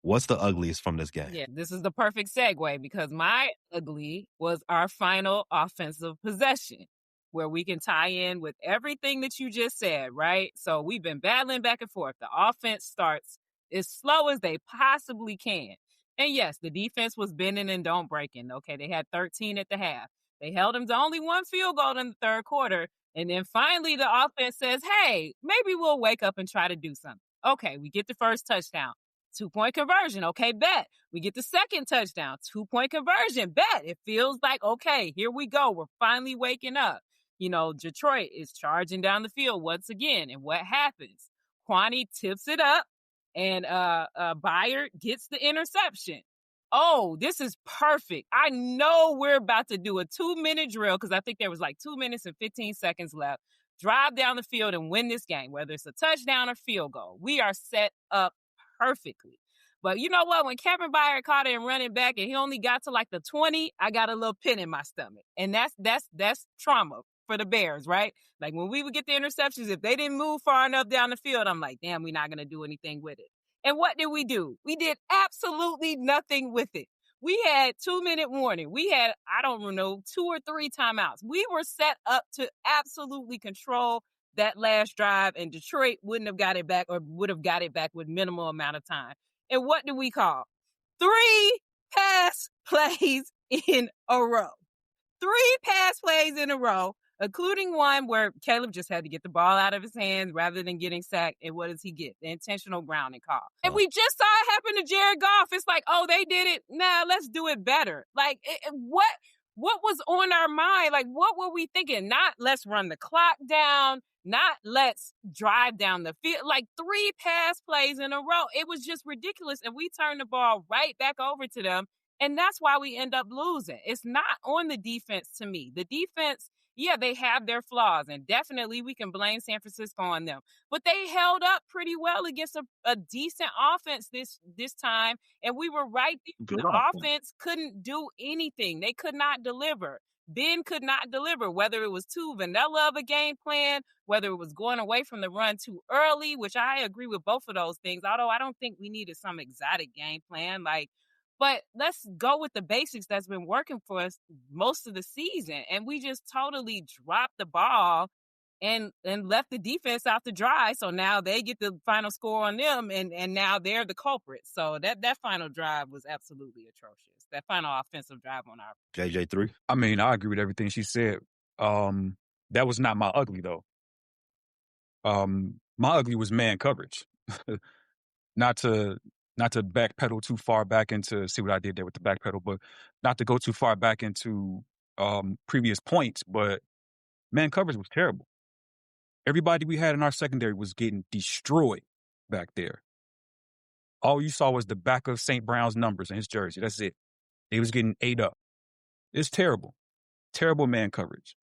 What's the ugliest from this game?
Yeah, this is the perfect segue because my ugly was our final offensive possession, where we can tie in with everything that you just said, right? So we've been battling back and forth. The offense starts as slow as they possibly can. And yes, the defense was bending and don't breaking. Okay, they had 13 at the half. They held them to only one field goal in the third quarter. And then finally the offense says, hey, maybe we'll wake up and try to do something. Okay, we get the first touchdown. 2-point conversion. Okay, bet. We get the second touchdown. 2-point conversion. Bet. It feels like, okay, here we go. We're finally waking up. You know, Detroit is charging down the field once again. And what happens? Kwani tips it up and Byard gets the interception. Oh, this is perfect. I know we're about to do a 2-minute drill because I think there was like 2 minutes and 15 seconds left. Drive down the field and win this game, whether it's a touchdown or field goal. We are set up perfectly. But you know what? When Kevin Byard caught it and running back and he only got to like the 20, I got a little pin in my stomach. And that's trauma for the Bears, right? Like when we would get the interceptions, if they didn't move far enough down the field, I'm like, damn, we're not going to do anything with it. And what did we do? We did absolutely nothing with it. We had 2-minute warning. We had, I don't know, 2 or 3 timeouts. We were set up to absolutely control that last drive, and Detroit wouldn't have got it back or would have got it back with minimal amount of time. And what do we call? 3 pass plays in a row. 3 pass plays in a row, including one where Caleb just had to get the ball out of his hands rather than getting sacked. And what does he get? The intentional grounding call. And we just saw it happen to Jared Goff. It's like, oh, they did it. Nah, let's do it better. Like, what was on our mind? Like, what were we thinking? Not let's run the clock down. Not let's drive down the field. Like 3 pass plays in a row. It was just ridiculous. And we turned the ball right back over to them. And that's why we end up losing. It's not on the defense to me. The defense, yeah, they have their flaws. And definitely we can blame San Francisco on them. But they held up pretty well against a decent offense this time. And we were right there.
Good
The
offense.
offense couldn't do anything. They could not deliver. Ben could not deliver, whether it was too vanilla of a game plan, whether it was going away from the run too early, which I agree with both of those things, although I don't think we needed some exotic game plan. But let's go with the basics that's been working for us most of the season. And we just totally dropped the ball and left the defense out to dry. So now they get the final score on them, and now they're the culprits. So that final drive was absolutely atrocious. That final offensive drive on our
JJ3?
I mean, I agree with everything she said. That was not my ugly though. My ugly was man coverage. Not to backpedal too far back into, see what I did there with the backpedal, but not to go too far back into previous points, but man coverage was terrible. Everybody we had in our secondary was getting destroyed back there. All you saw was the back of St. Brown's numbers and his jersey. That's it. They was getting ate up. It's terrible. Terrible man coverage.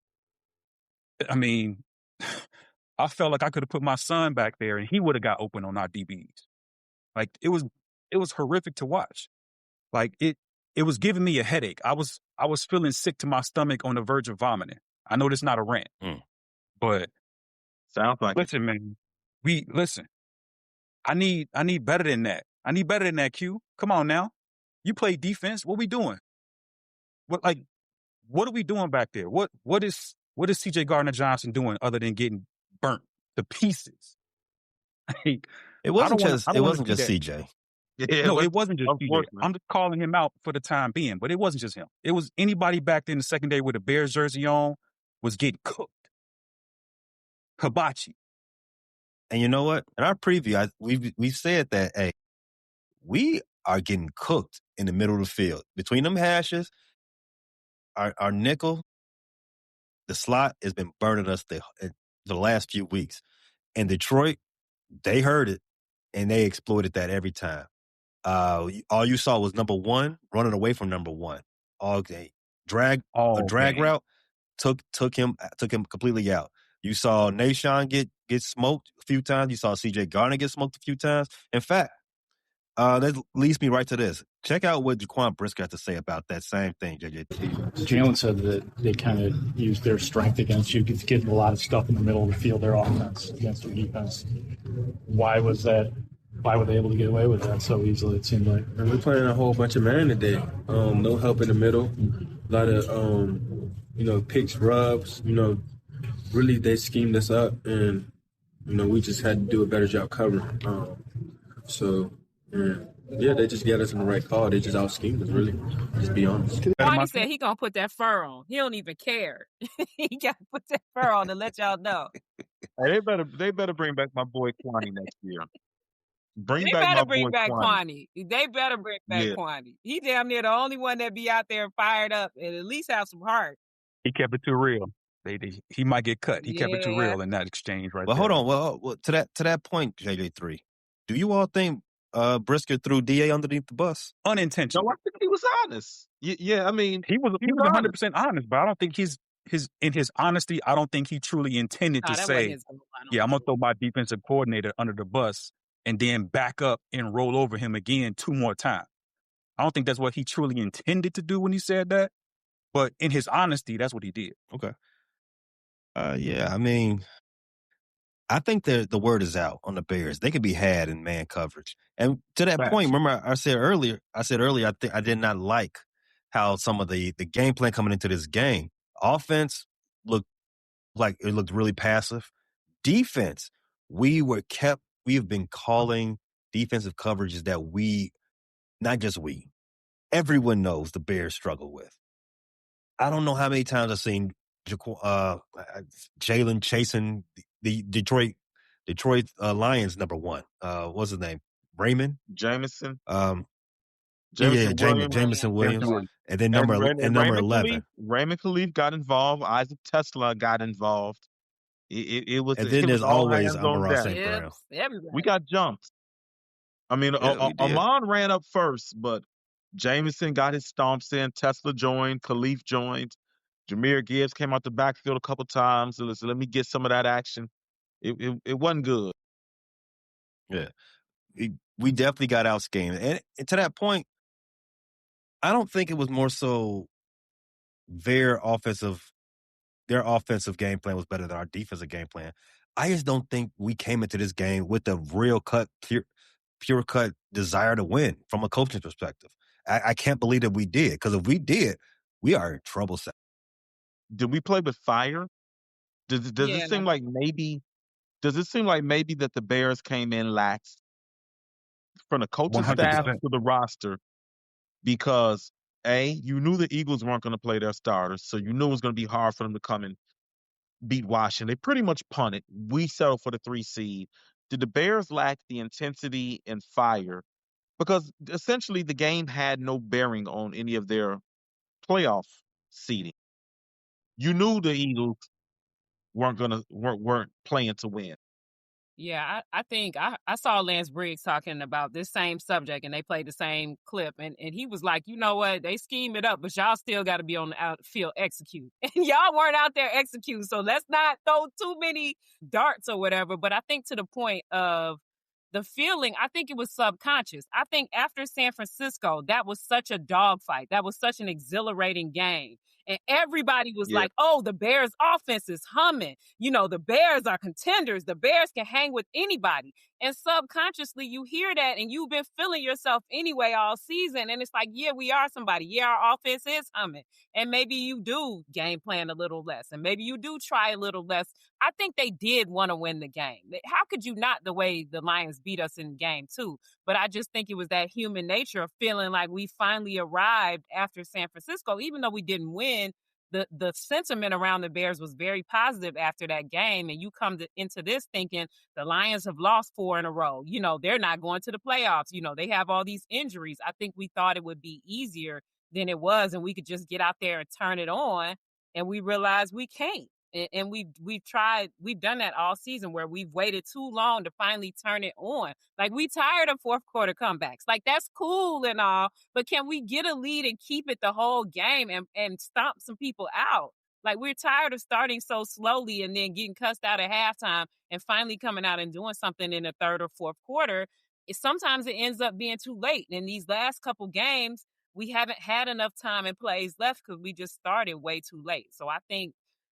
I mean, I felt like I could have put my son back there and he would have got open on our DBs. Like it was horrific to watch. Like it was giving me a headache. I was feeling sick to my stomach on the verge of vomiting. I know this is not a rant, but
Sounds like
listen, man. Listen. I need better than that. I need better than that, Q. Come on now. You play defense. What we doing? What are we doing back there? What is CJ Gardner-Johnson doing other than getting burnt to pieces? Like,
It wasn't just
CJ.
CJ.
Yeah,
No, it wasn't just CJ.
unfortunately.
I'm just calling him out for the time being, but it wasn't just him. It was anybody back there in the secondary with a Bears jersey on was getting cooked. Hibachi.
And you know what? In our preview, we've said that, hey, we are getting cooked in the middle of the field. Between them hashes, our nickel, the slot has been burning us the last few weeks. And Detroit, they heard it, and they exploited that every time. All you saw was number 1 running away from number 1. Drag route took him completely out. You saw Nahshon get smoked a few times. You saw CJ Gardner get smoked a few times. In fact, That leads me right to this. Check out what Jaquan Brisker has to say about that same thing, JJ.
Jalen said that they kind of used their strength against you, getting a lot of stuff in the middle of the field, their offense against their defense. Why was that? Why were they able to get away with that so easily, it seemed like?
We're playing a whole bunch of man today. No help in the middle. A lot of, picks, rubs. Really they schemed us up, and, we just had to do a better job covering. They just got us in the right call. They just out-schemed us, really. Just be honest.
Barney said he gonna put that fur on. He don't even care. He got to put that fur on to let y'all know.
Hey, they better bring back my boy Kwani next year. Bring
They
back
better
my
bring
boy
back
Kwani.
Kwani. They better bring back
Yeah.
Kwani. He damn near the only one that be out there fired up and at least have some heart.
He kept it too real. He might get cut. He kept it too
Yeah.
real in that exchange right
Well,
there.
hold on. Well, to that point, JJ3, do you all think Brisker threw DA underneath the bus?
Unintentional.
No, I think he was honest. Yeah, I mean,
He was 100% honest, but I don't think in his honesty, I don't think he truly intended to
Nah, that wasn't
say,
his goal. I don't
yeah, I'm going to
think.
throw my defensive coordinator under the bus and then back up and roll over him again 2 more times. I don't think that's what he truly intended to do when he said that, but in his honesty, that's what he did.
Okay. I mean, I think the word is out on the Bears. They could be had in man coverage. And to that
Facts.
point, remember I said earlier, I think I did not like how some of the game plan coming into this game. Offense looked like it looked really passive. Defense, we have been calling defensive coverages that not just everyone knows the Bears struggle with. I don't know how many times I've seen Jalen chasing the Detroit Lions number 1. What's his name? Raymond?
Jameson.
Jameson Williams. And then number 11.
Raymond Khalif got involved. Isaac Tesla got involved. It was.
And then there's always Amon St. Brown.
We got jumped. I mean, Amon ran up first, but Jameson got his stomps in. Tesla joined. Khalif joined. Jahmyr Gibbs came out the backfield a couple times. So let me get some of that action. It wasn't good.
Yeah. We definitely got out schemed. And to that point, I don't think it was more so their offensive game plan was better than our defensive game plan. I just don't think we came into this game with a real pure cut desire to win from a coaching perspective. I can't believe that we did, because if we did, we are in trouble.
Did we play with fire? Does it seem like maybe that the Bears came in lax from the coaching
100%.
staff to the roster? Because you knew the Eagles weren't going to play their starters, so you knew it was going to be hard for them to come and beat Washington. They pretty much punted. We settled for the 3 seed. Did the Bears lack the intensity and fire? Because essentially the game had no bearing on any of their playoff seeding. You knew the Eagles weren't playing to win.
Yeah, I think I saw Lance Briggs talking about this same subject, and they played the same clip, and he was like, you know what, they scheme it up, but y'all still got to be on the outfield execute. And y'all weren't out there execute, so let's not throw too many darts or whatever. But I think to the point of the feeling, I think it was subconscious. I think after San Francisco, that was such a dogfight. That was such an exhilarating game. And everybody was like, oh, the Bears offense is humming. You know, the Bears are contenders. The Bears can hang with anybody. And subconsciously, you hear that and you've been feeling yourself anyway all season. And it's like, yeah, we are somebody. Yeah, our offense is humming. And maybe you do game plan a little less. And maybe you do try a little less. I think they did want to win the game. How could you not, the way the Lions beat us in game 2? But I just think it was that human nature of feeling like we finally arrived after San Francisco, even though we didn't win. The sentiment around the Bears was very positive after that game. And you come into this thinking the Lions have lost 4 in a row. You know, they're not going to the playoffs. You know, they have all these injuries. I think we thought it would be easier than it was, and we could just get out there and turn it on. And we realized we can't. And we've done that all season, where we've waited too long to finally turn it on. Like, we tired of fourth quarter comebacks. Like, that's cool and all, but can we get a lead and keep it the whole game and stomp some people out? Like, we're tired of starting so slowly and then getting cussed out at halftime and finally coming out and doing something in the third or fourth quarter. sometimes it ends up being too late. In these last couple games, we haven't had enough time and plays left because we just started way too late. So I think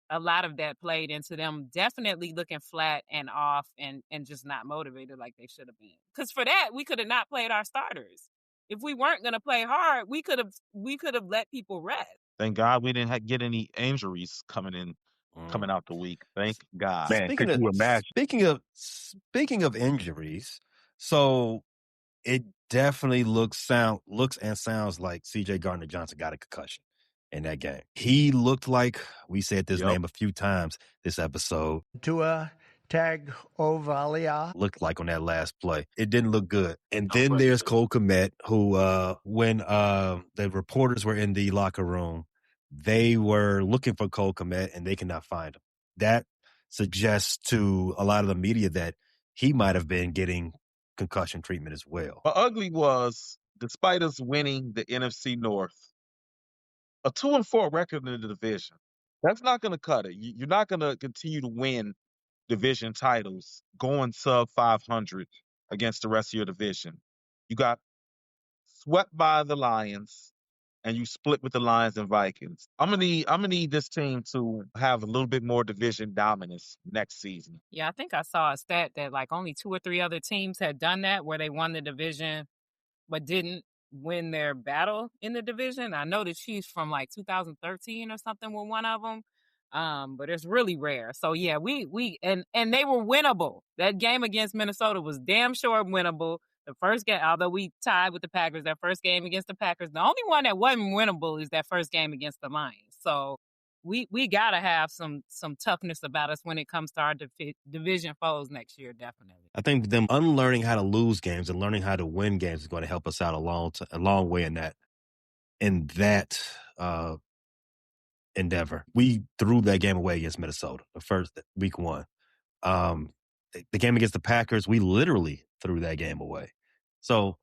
a lot of that played into them definitely looking flat and off and just not motivated like they should have been. Because for that, we could have not played our starters. If we weren't going to play hard, we could have let people rest.
Thank God we didn't get any injuries coming out the week. Thank God.
Man,
Could you imagine?
speaking of injuries, so it definitely looks and sounds like CJ Gardner Johnson got a concussion in that game. He looked like, we said this
Yep.
name a few times this episode,
Tua Tagovailoa.
looked like on that last play. It didn't look good. And
No
then
question.
there's Cole Kmet, who when the reporters were in the locker room, they were looking for Cole Kmet and they could not find him. That suggests to a lot of the media that he might have been getting concussion treatment as well.
But ugly was, despite us winning the NFC North, a 2-4 record in the division. That's not going to cut it. You're not going to continue to win division titles going sub 500 against the rest of your division. You got swept by the Lions, and you split with the Lions and Vikings. I'm gonna need this team to have a little bit more division dominance next season.
Yeah, I think I saw a stat that like only 2 or 3 other teams had done that where they won the division but didn't win their battle in the division. I know the Chiefs from like 2013 or something were one of them. But it's really rare. So yeah, we and they were winnable. That game against Minnesota was damn sure winnable. The first game, although we tied with the Packers, that first game against the Packers, the only one that wasn't winnable is that first game against the Lions. So we gotta have some toughness about us when it comes to our division foes next year. Definitely.
I think them unlearning how to lose games and learning how to win games is going to help us out a long way in that endeavor. We threw that game away against Minnesota, the first week 1. The game against the Packers, we literally threw that game away. So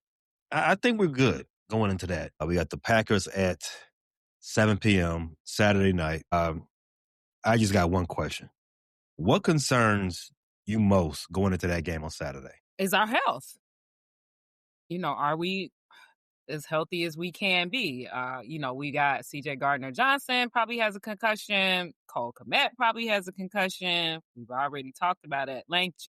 I think we're good going into that. We got the Packers at 7 p.m. Saturday night. I just got one question. What concerns you most going into that game on Saturday?
Is our health. Are we as healthy as we can be? We got CJ Gardner Johnson probably has a concussion. Cole Kmet probably has a concussion. We've already talked about it at length.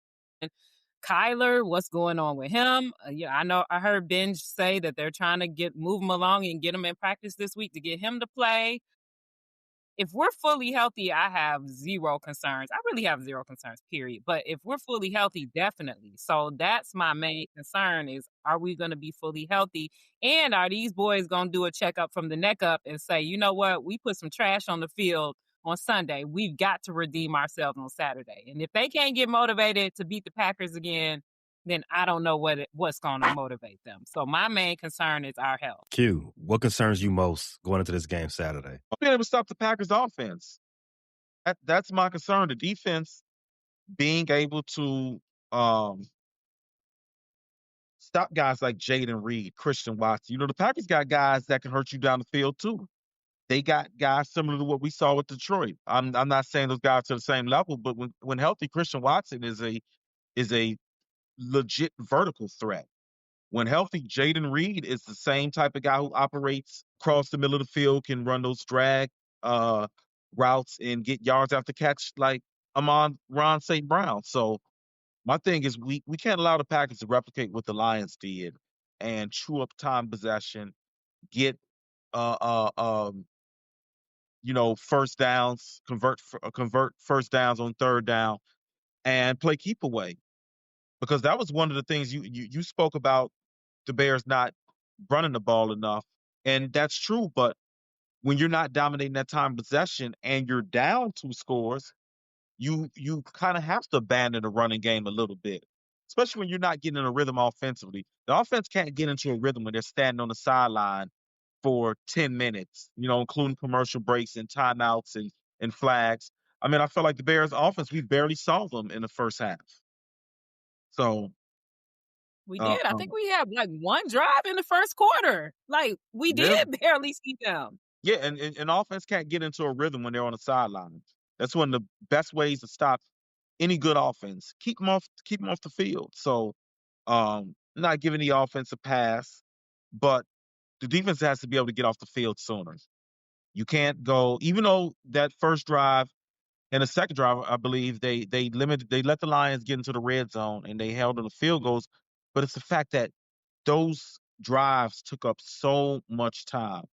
Kyler, what's going on with him? I heard Ben say that they're trying to move him along and get him in practice this week to get him to play. If we're fully healthy, I have zero concerns. I really have zero concerns, period. But if we're fully healthy, definitely. So that's my main concern is, are we going to be fully healthy? And are these boys going to do a checkup from the neck up and say, you know what, we put some trash on the field on Sunday. We've got to redeem ourselves on Saturday. And if they can't get motivated to beat the Packers again, then I don't know what's going to motivate them. So my main concern is our health.
Q, what concerns you most going into this game Saturday?
Being able to stop the Packers offense. That's my concern. The defense being able to stop guys like Jaden Reed, Christian Watson. The Packers got guys that can hurt you down the field too. They got guys similar to what we saw with Detroit. I'm not saying those guys are the same level, but when healthy, Christian Watson is a legit vertical threat. When healthy, Jaden Reed is the same type of guy who operates across the middle of the field, can run those drag routes and get yards after catch like Ron St. Brown. So my thing is we can't allow the Packers to replicate what the Lions did and chew up time possession, get first downs, convert first downs on third down, and play keep away. Because that was one of the things you spoke about, the Bears not running the ball enough, and that's true. But when you're not dominating that time possession and you're down 2 scores, you kind of have to abandon the running game a little bit, especially when you're not getting in a rhythm offensively. The offense can't get into a rhythm when they're standing on the sideline for 10 minutes, including commercial breaks and timeouts and flags. I mean, I feel like the Bears offense, we barely saw them in the first half. So
we did. I think we had like one drive in the first quarter. Like we did barely see them.
Yeah, and offense can't get into a rhythm when they're on the sidelines. That's one of the best ways to stop any good offense. Keep them off the field. So, no, not giving the offense a pass, but the defense has to be able to get off the field sooner. You can't go, even though that first drive and the second drive, I believe they let the Lions get into the red zone and they held on the field goals. But it's the fact that those drives took up so much time.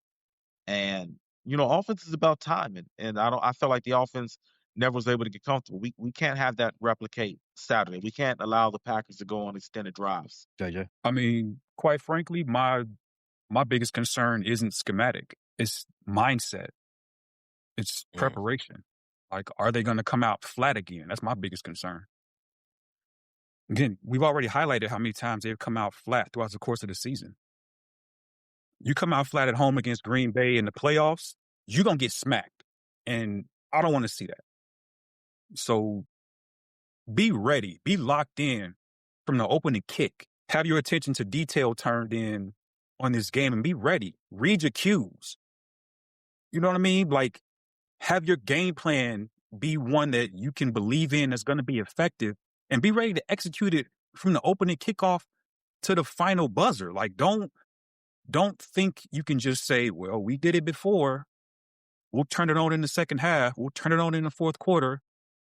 And offense is about timing. And I felt like the offense never was able to get comfortable. We can't have that replicate Saturday. We can't allow the Packers to go on extended drives.
JJ.
I mean, quite frankly, my biggest concern isn't schematic. It's mindset. It's preparation. Like, are they going to come out flat again? That's my biggest concern. Again, we've already highlighted how many times they've come out flat throughout the course of the season. You come out flat at home against Green Bay in the playoffs, you're going to get smacked. And I don't want to see that. So be ready, be locked in from the opening kick. Have your attention to detail turned in on this game and be ready. Read your cues. You know what I mean? Like, have your game plan be one that you can believe in that's going to be effective and be ready to execute it from the opening kickoff to the final buzzer. Like, don't think you can just say, well, we did it before. We'll turn it on in the second half. We'll turn it on in the fourth quarter.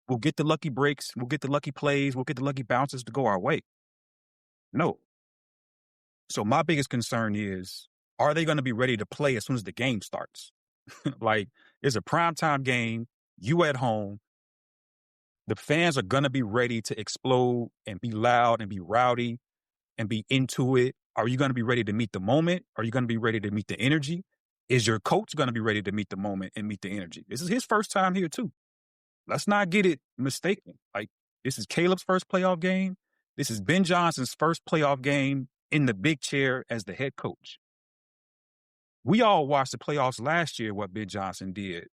We'll get the lucky breaks. We'll get the lucky plays. We'll get the lucky bounces to go our way. No. So my biggest concern is, are they going to be ready to play as soon as the game starts? Like, it's a primetime game. You at home. The fans are going to be ready to explode and be loud and be rowdy and be into it. Are you going to be ready to meet the moment? Are you going to be ready to meet the energy? Is your coach going to be ready to meet the moment and meet the energy? This is his first time here too. Let's not get it mistaken. Like, this is Caleb's first playoff game. This is Ben Johnson's first playoff game in the big chair as the head coach. We all watched the playoffs last year, what Ben Johnson did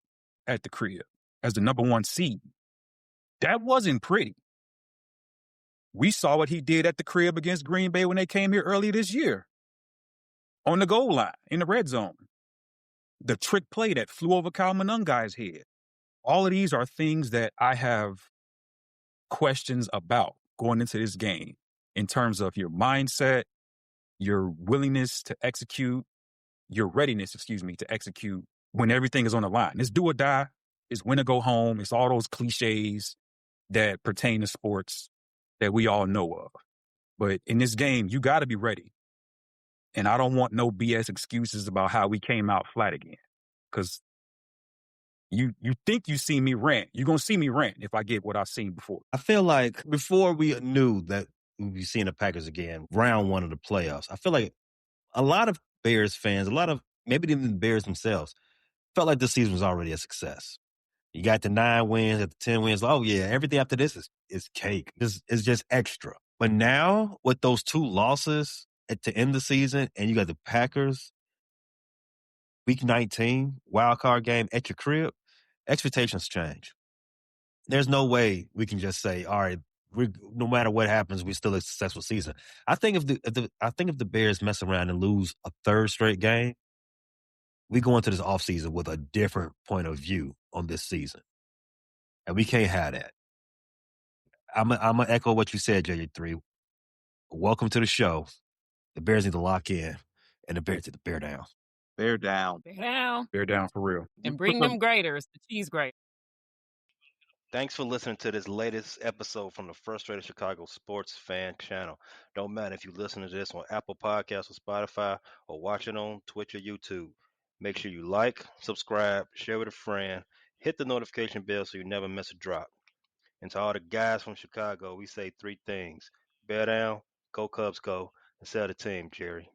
at the crib as the number 1 seed. That wasn't pretty. We saw what he did at the crib against Green Bay when they came here earlier this year on the goal line in the red zone. The trick play that flew over Kyle Monungai's head. All of these are things that I have questions about going into this game in terms of your mindset, your willingness to execute, your readiness, to execute when everything is on the line. It's do or die. It's win or go home. It's all those cliches that pertain to sports that we all know of. But in this game, you got to be ready. And I don't want no BS excuses about how we came out flat again. Because you think you see me rant. You're going to see me rant if I get what I've seen before.
I feel like before we knew that we'd be seeing the Packers again, round 1 of the playoffs, I feel like a lot of Bears fans, a lot of maybe even the Bears themselves, felt like this season was already a success. You got the 9 wins, at the 10 wins. Oh, yeah, everything after this is cake. It's just extra. But now, with those 2 losses at the end of the season, and you got the Packers, Week 19, wild card game at your crib, expectations change. There's no way we can just say, all right, no matter what happens, we're still a successful season. I think if the Bears mess around and lose a 3rd straight game, we go into this offseason with a different point of view on this season. And we can't have that. I'm going to echo what you said, JJ3. Welcome to the show. The Bears need to lock in, and the Bears need to bear down.
Bear down.
Bear down.
Bear down for real.
And bring them graters, the cheese graters.
Thanks for listening to this latest episode from the Frustrated Chicago Sports Fan Channel. Don't matter if you listen to this on Apple Podcasts or Spotify or watch it on Twitch or YouTube. Make sure you like, subscribe, share with a friend, hit the notification bell so you never miss a drop. And to all the guys from Chicago, we say 3 things. Bear down, go Cubs go, and sell the team, Jerry.